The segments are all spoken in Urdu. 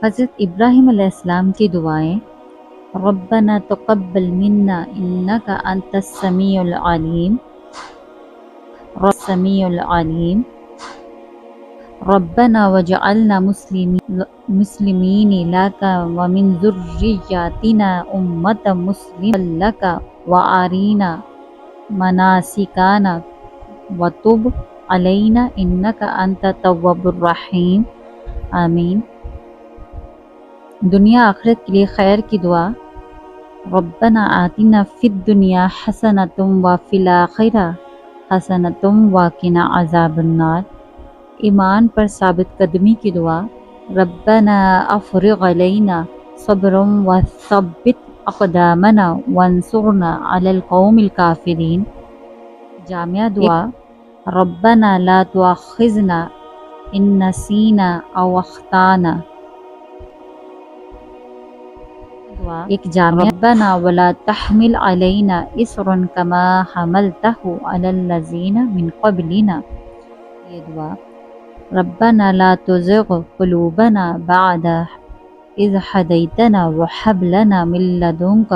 حضرت ابراہیم علیہ السلام کی دعائیں: ربنا تقبل منا انک انت السمیع العلیم، السمیع العلیم، ربنا وجعلنا مسلمین لک ومن ذریاتنا امة مسلمة لک وارنا مناسکنا وتب علینا انک انت التواب الرحیم، آمین۔ دنیا آخرت کے لیے خیر کی دعا: ربنا آتنا فی الدنیا حسنۃ وفی الآخرہ حسنۃ وقنا عذاب النار۔ ایمان پر ثابت قدمی کی دعا: ربنا افرغ علینا صبرا وثبت اقدامنا وانصرنا علی القوم الکافرین۔ جامعہ دعا: ربنا لا تؤاخذنا ان نسینا او اخطانا۔ ایک جامعہ: ربنا ولا تحمل علینا اصرا کما حملتہ علی الذین من قبلنا۔ یہ دعا: ربنا لا تزغ قلوبنا بعد اذ ہدیتنا وہب لنا من لدنک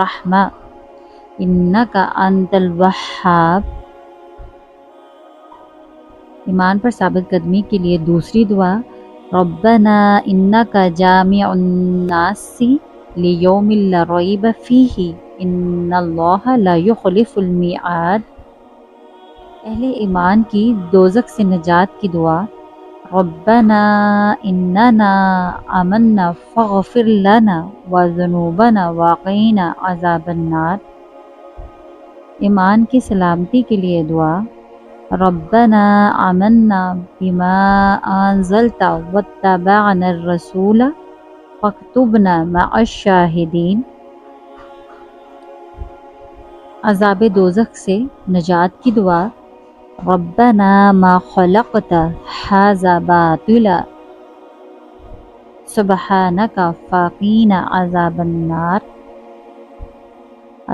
رحمۃ انک انت الوہاب۔ ایمان پر ثابت قدمی کے لیے دوسری دعا: ربنا انک جامع الناس لیوم لا ریب فیہ ان اللہ لا یخلف المیعاد۔ اہل ایمان کی دوزخ سے نجات کی دعا: ربنا اننا آمنا فاغفر لنا وذنوبنا وقنا عذاب النار۔ ایمان کی سلامتی کے لیے دعا: ربنا آمنا بما انزلت واتبعنا الرسول فاکتبنا مع الشاہدین۔ عذاب دوزخ سے نجات کی دعا: ربنا ما خلقت ھذا باطلا سبحانک فقنا عذاب النار۔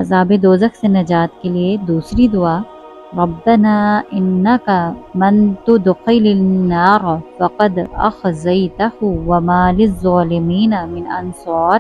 عذاب دوزخ سے نجات کے لیے دوسری دعا: ربنا انک من تدخل النار فقد اخزیتہ وما للظالمین من انصار۔